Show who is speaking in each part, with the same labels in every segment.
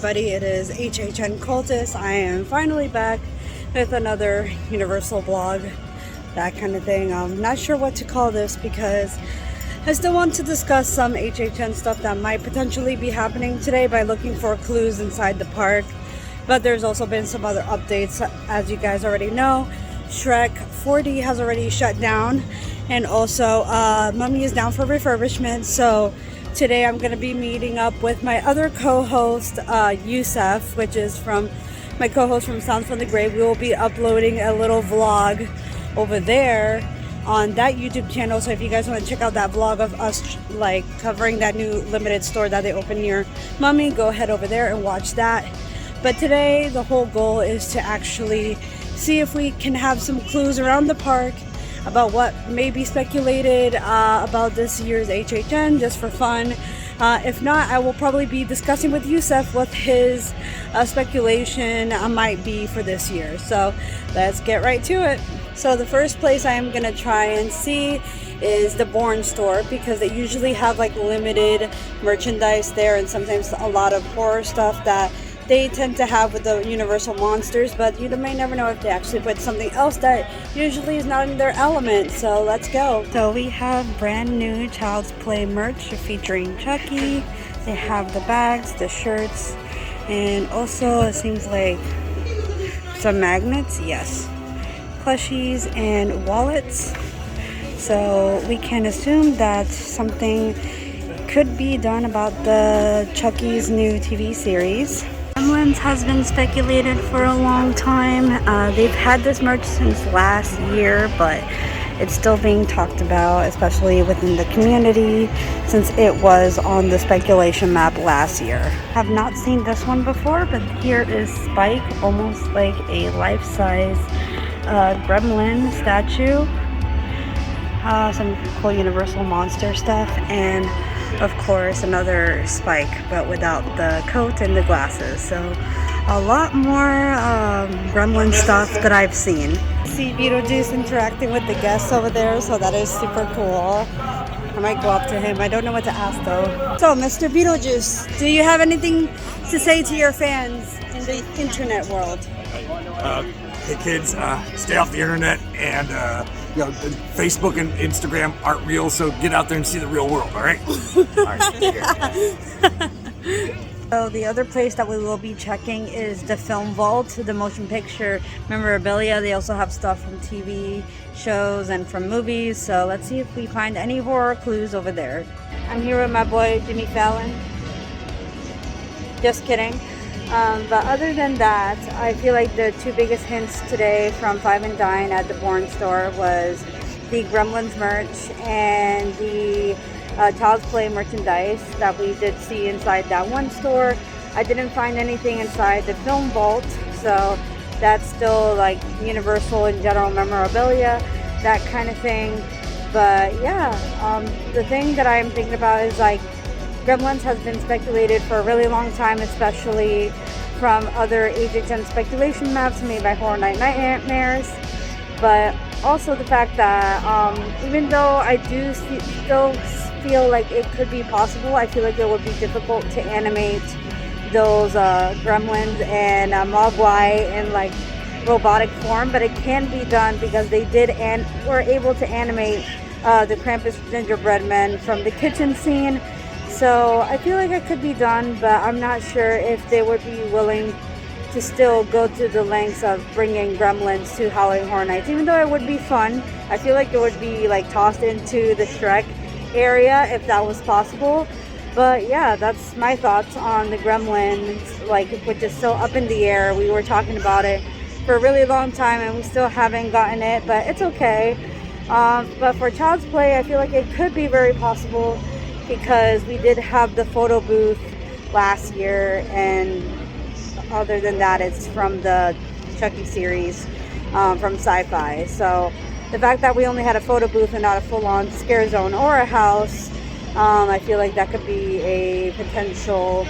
Speaker 1: everybody, it is HHN Cultist. I am finally back with another Universal vlog, that kind of thing. I'm not sure what to call this because I still want to discuss some HHN stuff that might potentially be happening today by looking for clues inside the park. But there's also been some other updates. As you guys already know, Shrek 4D has already shut down, and also Mummy is down for refurbishment. So today I'm going to be meeting up with my other co-host, Yussef, which is from my co-host from Sounds from the Grave. We will be uploading a little vlog over there on that YouTube channel. So if you guys want to check out that vlog of us like covering that new limited store that they opened near Mummy, go ahead over there and watch that. But today the whole goal is to actually see if we can have some clues around the park about what may be speculated about this year's HHN, just for fun. If not, I will probably be discussing with Yussef what his speculation might be for this year. So let's get right to it. So the first place I am going to try and see is the Bourne store, because they usually have like limited merchandise there, and sometimes a lot of horror stuff that they tend to have with the Universal monsters, but you may never know if they actually put something else that usually is not in their element. So let's go. So we have brand new Child's Play merch featuring Chucky. They have the bags, the shirts, and also it seems like some magnets, yes, plushies and wallets. So we can assume that something could be done about the Chucky's new TV series. Gremlins has been speculated for a long time. They've had this merch since last year, but it's still being talked about, especially within the community, since it was on the speculation map last year. Have not seen this one before, but here is Spike, almost like a life-size gremlin statue. Some cool Universal monster stuff, and of course another Spike, but without the coat and the glasses. So a lot more gremlin stuff that I've seen. See Beetlejuice interacting with the guests over there, so that is super cool. I might go up to him. I don't know what to ask though. So Mr. Beetlejuice, do you have anything to say to your fans in the internet world?
Speaker 2: Hey kids, stay off the internet, and Facebook and Instagram aren't real, so get out there and see the real world, all right? All right, take care.
Speaker 1: So the other place that we will be checking is the Film Vault, the motion picture memorabilia. They also have stuff from TV shows and from movies, so let's see if we find any horror clues over there. I'm here with my boy Jimmy Fallon. Just kidding. But other than that, I feel like the two biggest hints today from Five and Dine at the Bourne store was the Gremlins merch and the Child's Play merchandise that we did see inside that one store. I didn't find anything inside the Film Vault, so that's still like Universal and general memorabilia, that kind of thing. But yeah, the thing that I'm thinking about is like Gremlins has been speculated for a really long time, especially from other HHN speculation maps made by Horror Night Nightmares. But also the fact that even though I do still feel like it could be possible, I feel like it would be difficult to animate those Gremlins and Mogwai in like robotic form, but it can be done because they did and were able to animate the Krampus gingerbread men from the kitchen scene. So I feel like it could be done, but I'm not sure if they would be willing to still go to the lengths of bringing Gremlins to Halloween Horror Nights. Even though it would be fun, I feel like it would be like tossed into the Shrek area if that was possible. But yeah, that's my thoughts on the Gremlins, like, which is still up in the air. We were talking about it for a really long time and we still haven't gotten it, but it's okay. But for Child's Play, I feel like it could be very possible, because we did have the photo booth last year, and other than that, it's from the Chucky series from Sci-Fi. So the fact that we only had a photo booth and not a full-on scare zone or a house, I feel like that could be a potential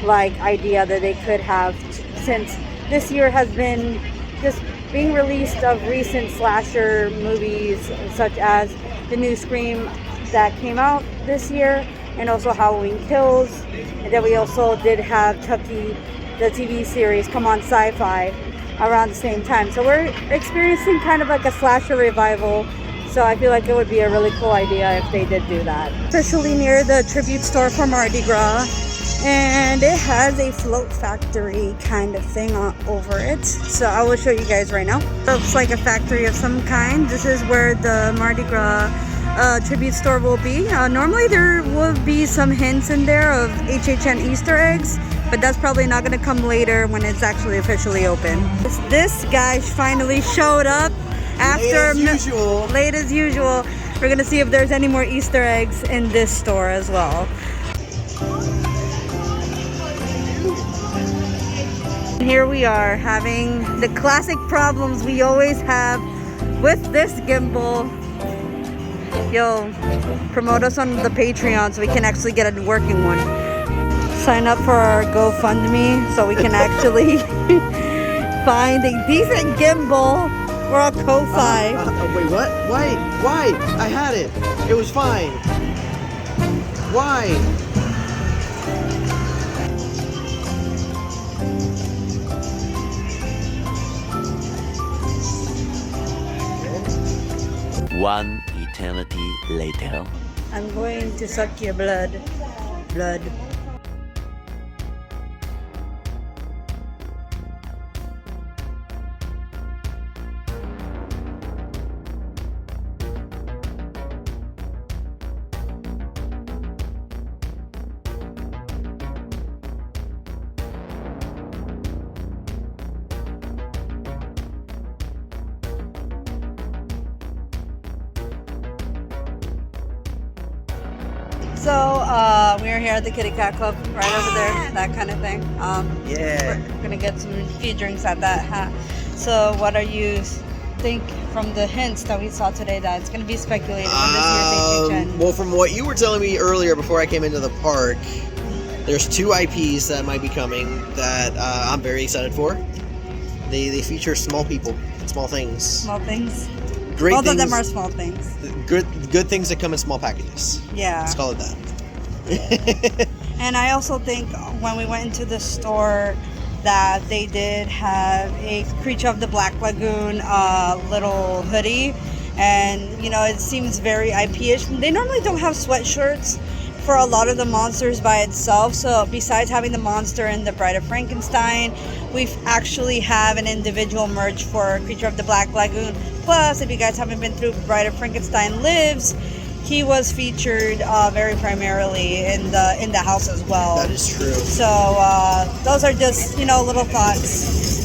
Speaker 1: like idea that they could have, since this year has been just being released of recent slasher movies, such as the new Scream that came out this year, and also Halloween Kills. And then we also did have Chucky, the TV series, come on Sci-Fi around the same time. So we're experiencing kind of like a slasher revival. So I feel like it would be a really cool idea if they did do that. Officially near the tribute store for Mardi Gras. And it has a float factory kind of thing over it. So I will show you guys right now. Looks like a factory of some kind. This is where the Mardi Gras tribute store will be. Normally there will be some hints in there of HHN Easter eggs, but that's probably not going to come later when it's actually officially open. This guy finally showed up after late as usual. We're going to see if there's any more Easter eggs in this store as well. Here we are having the classic problems we always have with this gimbal. Yo, promote us on the Patreon so we can actually get a working one. Sign up for our GoFundMe so we can actually find a decent gimbal or a Ko-Fi.
Speaker 3: Wait, what? Why? I had it. It was fine. Why?
Speaker 4: One eternity later.
Speaker 1: I'm going to suck your blood. Blood. So we're here at the Kitty Cat Club, right over there, that kind of thing.
Speaker 3: Yeah.
Speaker 1: We're gonna get some few drinks at that. So what are you think from the hints that we saw today that it's gonna be speculated on this year's HHN?
Speaker 3: Well, from what you were telling me earlier before I came into the park, there's 2 IPs that might be coming that I'm very excited for. They feature small people, small things.
Speaker 1: Small things.
Speaker 3: Great
Speaker 1: Both
Speaker 3: things,
Speaker 1: of them are small things.
Speaker 3: Good things that come in small packages.
Speaker 1: Yeah.
Speaker 3: Let's call it that.
Speaker 1: And I also think when we went into the store that they did have a Creature of the Black Lagoon little hoodie, and you know, it seems very IP-ish. They normally don't have sweatshirts for a lot of the monsters by itself, so besides having the monster and the Bride of Frankenstein, we actually have an individual merch for Creature of the Black Lagoon. Plus, if you guys haven't been through Bride of Frankenstein Lives, he was featured very primarily in the house as well.
Speaker 3: That is true.
Speaker 1: So those are just, you know, little thoughts.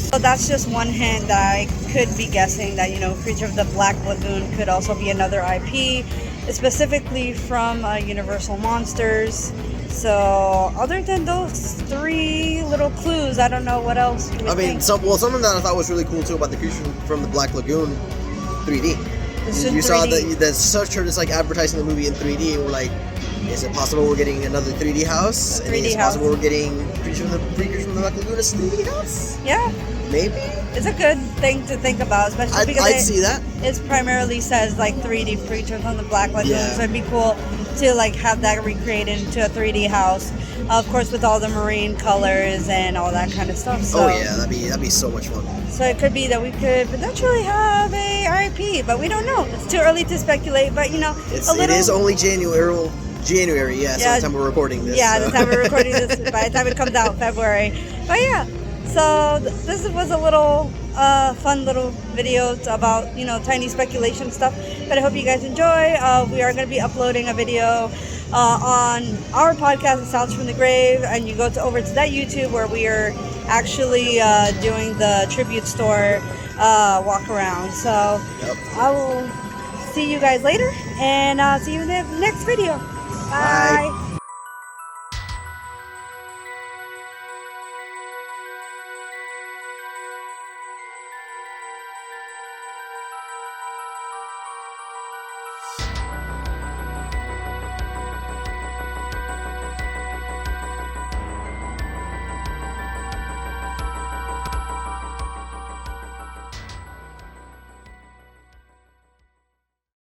Speaker 1: So that's just one hint that I could be guessing that, you know, Creature of the Black Lagoon could also be another IP, specifically from Universal Monsters. So other than those 3 little clues, I don't know what else you would think.
Speaker 3: Something that I thought was really cool too about the Creature from the Black Lagoon 3D. You saw the searcher is like advertising the movie in 3D, and we're like, is it possible we're getting another 3D house? And is it possible we're getting Creature from the Black Lagoon as 3D house?
Speaker 1: Yeah.
Speaker 3: Maybe.
Speaker 1: It's a good thing to think about, especially because
Speaker 3: I'd see that.
Speaker 1: It primarily says like 3D Creature from the Black Lagoon,
Speaker 3: Yeah.
Speaker 1: so it'd be cool to like have that recreated into a 3D house. Of course, with all the marine colors and all that kind of stuff. So,
Speaker 3: oh yeah, that'd be so much fun.
Speaker 1: So it could be that we could potentially have a IP, but we don't know. It's too early to speculate. But you know,
Speaker 3: It is only January. Yeah, so the time we're recording this.
Speaker 1: Yeah,
Speaker 3: so.
Speaker 1: the time we're recording this. By the time it comes out, February. But yeah, so this was a little fun little video about, you know, tiny speculation stuff. But I hope you guys enjoy. We are going to be uploading a video on our podcast, It Sounds from the Grave, and you go over to that YouTube where we are actually doing the tribute store walk around. So
Speaker 3: Yep.
Speaker 1: I will see you guys later, and see you in the next video. Bye.